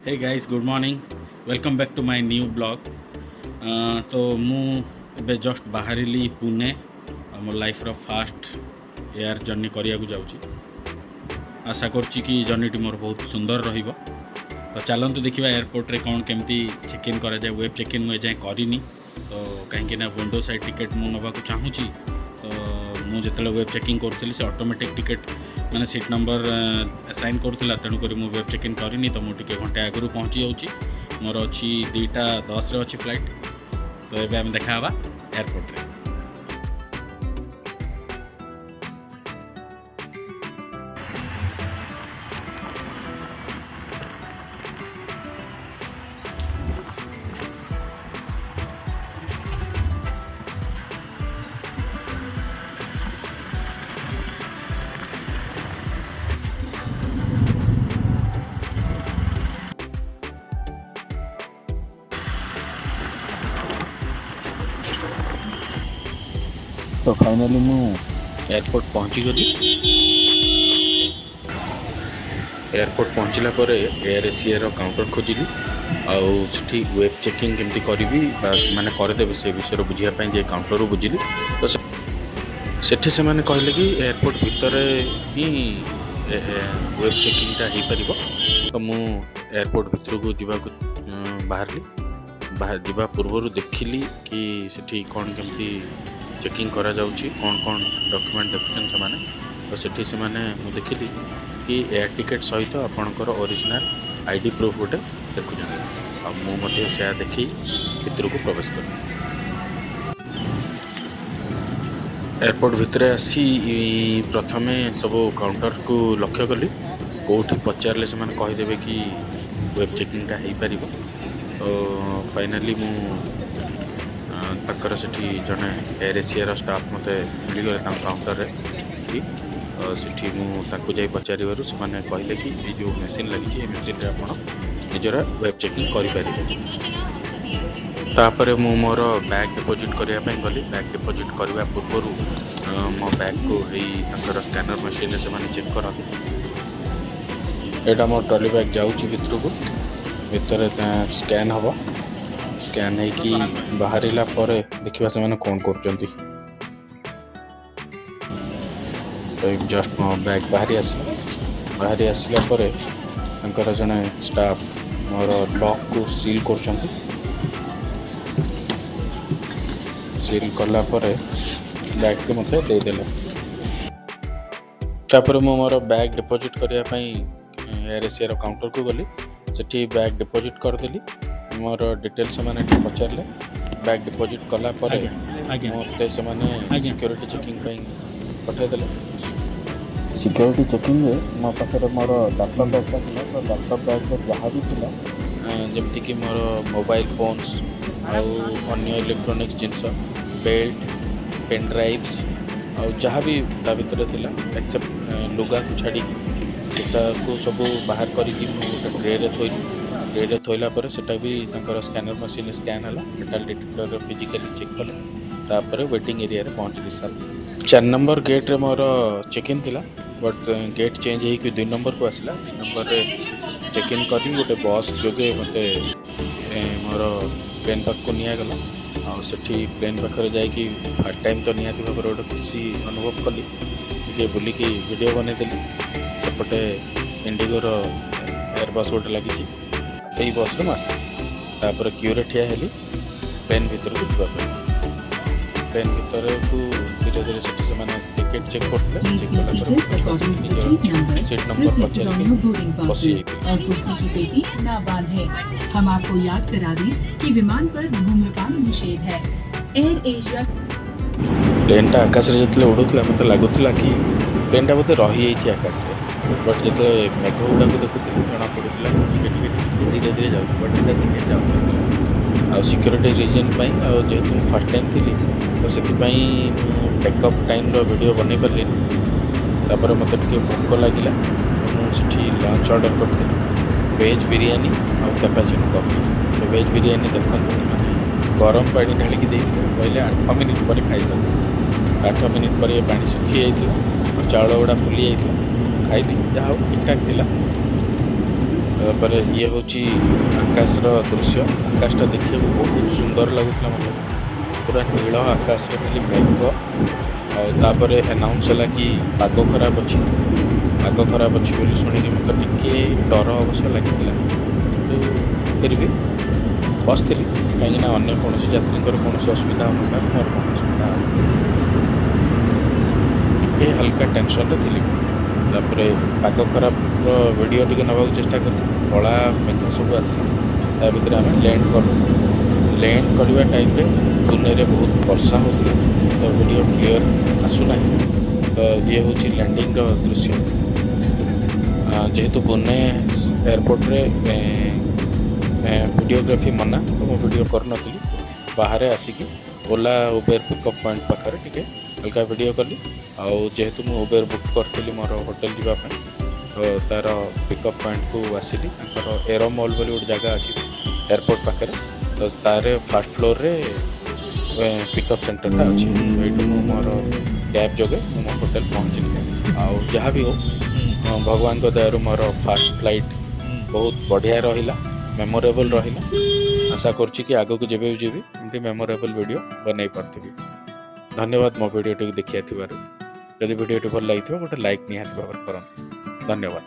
Hey guys good morning welcome back to my new blog. तो मु एबे just बाहरिली पुणे मोर लाइफ रो फास्ट एयर जर्नी करिया को जाउची। आशा करची कि जर्नीटी मोर बहुत सुंदर रहिबो। तो चलतु देखा एयरपोर्ट रे कौन केमती चेक इन करा जाए। वेब चेक इन मुझे करनी तो कहीं विंडो साइड टिकेट मु नवा चाहूँगी। तो मुझे वेब चेकिंग करी से ऑटोमेटिक टिकेट मैंने सीट नंबर असाइन करूला तेणुक मुझे वेब चेक इन करनी। तो मुझे घंटे आगु पहुँची जाऊँगी। मोर अच्छी 2:10 अच्छी फ्लाइट। तो ये आम देखा एयरपोर्ट रे। तो फाइनली मु एयरपोर्ट पहुँची गली। एयरपोर्ट पहुँचला पर एयर एशिया काउंटर खोजिली आठी वेब चेकिंग केमती करी मैंने करदेवे से विषय बुझापी जे काउंटर बुझिली। तो सेठी से मैंने कहले कि एयरपोर्ट भितर ही वेब चेकिंगटा हो पार। तो मु एयरपोर्ट भितर को जावाक बाहरली। जावा पूर्व देखिली कि सेठी कौन केमती चेकिंग करा जाउची, कौन कौन डॉक्यूमेंट देखुछन से माने। तो सेठी से माने मु देखिली कि एयर टिकेट सहित आपणकर ओरिजिनल आईडी प्रूफ गोटे देखुछन। आ मु मते से देखी भितर को प्रवेश कर एयरपोर्ट भितर आसी प्रथमे सब काउंटर को लक्ष्य कली। कौटी पचारे से मैंने कहीदेवे कि वेब चेकिंगटा हो पार। तो फाइनाली मु तकर सेठी जने एयर एशिया स्टाफ मत मिलगले काउंटर रे कि सेठी मु ताकू जाई पचारिबारु से माने कहले कि ये जो मशीन लगी है मशीन रे आपण निजरा वेब चेकिंग करि पारिबे। तापरे मु मोर बैग डिपोजिट करिया पे गली। बैग डिपोजिट करबा पूर्व मो बैग को ही तकर स्कैनर मशीन से माने चेक कर। एटा मोर ट्रॉली बैग जाउची भितर को। भितर स्कैन हबो। स्कैन है कि बाहर देखा से मैंने कौन कर। जस्ट मो बैग बाहरी आसला जने स्टाफ मोर लॉक को सील कर सील कला बैग को मत देदेले। तापर मो मोर बैग डिपोजिट करने एयर एशिया काउंटर को गली। सेठी बैग डिपोजिट करदेली। मोर डिटेल्स मैंने पचारे बैग डिपोजिट कला मत से सिक्योरिटी चेकिंग पठेदेले। सिक्योरिटी चेकिंग मो पाखे मोर लैपटॉप बैगटा था। तो लैपटॉप बैग में जहाँ भी थी जमती कि मोर मोबाइल फोन्स अन्य इलेक्ट्रोनिक्स जिनस बेल्ट पेन ड्राइव्स जहाँ भी ता भीतर थिला एक्सेप्ट लुगा को छाड़ी को सब बाहर करी गोटे ट्रे थोली। ट्रे थोला पर सेटा भी तंकर स्कैनर मशीन स्कैन है मेटाल डिटेक्टर फिजिकली चेक कले। तापर वेटिंग एरिया रे पहुँचली। सर 4 नंबर गेट रे मोर चेक इन थिला बट गेट चेंज होकर 2 नंबर को आसला। 2 नंबर रे चेक इन करी गोटे बस जोगे मते मोर प्लेन पाक को निया गला। सेठी प्लेन पाखरे जाइकी फर्स्ट टाइम तो निहाती भाव गोटे खुशी अनुभव कली। टे बुलिकी वीडियो बनईदेली। सेपटे इंडिगोर एयर बस गोटे लगी यही बस रे मस्त। तापर क्यू रे ठिया हेली प्लेन भीतर को जावाई। प्लेन भीतर को धीरे धीरे सेठी से माने टिकट चेक करथिले। चेक कला पर सीट नंबर पचार के बसी पेटी ना बांधे। हम आपको याद करा दें कि विमान पर धूम्रपान निषेध है। एयर एशिया प्लेनटा आकाश रे जतले उडुतला मते लागुतला कि प्लेनटा बोते रही जाइछि आकाश रे। बट जतले मेघ गुडा को देखुतले जना पडुतला धीरे धीरे जाऊँ। बट एटा धीरे जाऊँ आ सिक्योरिटी रीजन जेहेतु फर्स्ट टाइम थी तो से टेकअप टाइम वीडियो बन पारे। तापर मत भोक लगे मुझे लंच ऑर्डर करी वेज बिरयानी और कैपाचिनो कॉफी। तो वेज बिरयानी देखते मैंने गरम पानी ढालिक कहले 8 मिनिट पर खाइबा। 8 मिनिट पर पानी सुखी जाता चाउल गुड़ा फुली जाता खाइली जहाँ ठीक ठाक थी। ତାପରେ ଇଏ ହେଉଛି ଆକାଶର ଦୃଶ୍ୟ। ଆକାଶଟା ଦେଖିବାକୁ ବହୁତ ସୁନ୍ଦର ଲାଗୁଥିଲା ମୋତେ, ପୁରା ନୀଳ ଆକାଶରେ ଖାଲି ମେଘ। ଆଉ ତାପରେ ଆନାଉନ୍ସ ହେଲା କି ପାଗ ଖରାପ ଅଛି ବୋଲି ଶୁଣିକି ମୋତେ ଟିକେ ଡର ଅବଶ୍ୟ ଲାଗିଥିଲା, କିନ୍ତୁ ଫିର୍ ବି ବସିଥିଲି କାହିଁକିନା ଅନ୍ୟ କୌଣସି ଯାତ୍ରୀଙ୍କର କୌଣସି ଅସୁବିଧା ହେଉନଥିଲା, ମୋର କ'ଣ ଅସୁବିଧା ହେବ, ଟିକେ ହାଲକା ଟେନସନ୍ରେ ଥିଲି। ତାପରେ ପାଗ ଖରାପର ଭିଡ଼ିଓ ଟିକେ ନେବାକୁ ଚେଷ୍ଟା କଲି। କଳା ମେଘ ସବୁ ଆସିଲା, ତା ଭିତରେ ଆମେ ଲ୍ୟାଣ୍ଡ କଲୁ। ଲ୍ୟାଣ୍ଡ କରିବା ଟାଇମ୍ରେ ଦୁନିଆରେ ବହୁତ ବର୍ଷା ହେଉଥିଲା, ତ ଭିଡ଼ିଓ କ୍ଲିଅର୍ ଆସୁନାହିଁ। ତ ଇଏ ହେଉଛି ଲ୍ୟାଣ୍ଡିଙ୍ଗର ଦୃଶ୍ୟ। ଯେହେତୁ ପୁନେ ଏୟାରପୋର୍ଟରେ ଭିଡ଼ିଓଗ୍ରାଫି ମନା, ତ ମୁଁ ଭିଡ଼ିଓ କରିନଥିଲି। ବାହାରେ ଆସିକି ଓଲା ଉବେର ପିକଅପ୍ ପଏଣ୍ଟ ପାଖରେ ଟିକେ ହାଲକା ଭିଡ଼ିଓ କଲି। ଆଉ ଯେହେତୁ ମୁଁ ଉବେର ବୁକ୍ କରିଥିଲି ମୋର ହୋଟେଲ ଯିବା ପାଇଁ, ତ ତା'ର ପିକଅପ୍ ପଏଣ୍ଟକୁ ଆସିଲି। ତାଙ୍କର ଏରୋ ମଲ୍ ବୋଲି ଗୋଟେ ଜାଗା ଅଛି ଏୟାରପୋର୍ଟ ପାଖରେ, ତ ତା'ର ଫାର୍ଷ୍ଟ ଫ୍ଲୋରରେ ପିକଅପ୍ ସେଣ୍ଟରଟା ଅଛି। ଏଇଠୁ ମୁଁ ମୋର କ୍ୟାବ୍ ଯୋଗେ ମୁଁ ମୋ ହୋଟେଲ ପହଞ୍ଚିଲି। ଆଉ ଯାହା ବି ହଉ, ଭଗବାନଙ୍କ ଦୟାରୁ ମୋର ଫାର୍ଷ୍ଟ ଫ୍ଲାଇଟ୍ ବହୁତ ବଢ଼ିଆ ରହିଲା, ମେମୋରେବଲ୍ ରହିଲା। ଆଶା କରୁଛି କି ଆଗକୁ ଯେବେ ବି ଯିବି ଏମିତି ମେମୋରେବଲ୍ ଭିଡ଼ିଓ ବନେଇ ପାରୁଥିବି। ଧନ୍ୟବାଦ ମୋ ଭିଡ଼ିଓଟିକୁ ଦେଖିଥିବାରୁ। ଯଦି ଭିଡ଼ିଓଟି ଭଲ ଲାଗିଥିବ ଗୋଟେ ଲାଇକ୍ ନିହାତି ଭାବରେ କରନ୍ତୁ। ଧନ୍ୟବାଦ।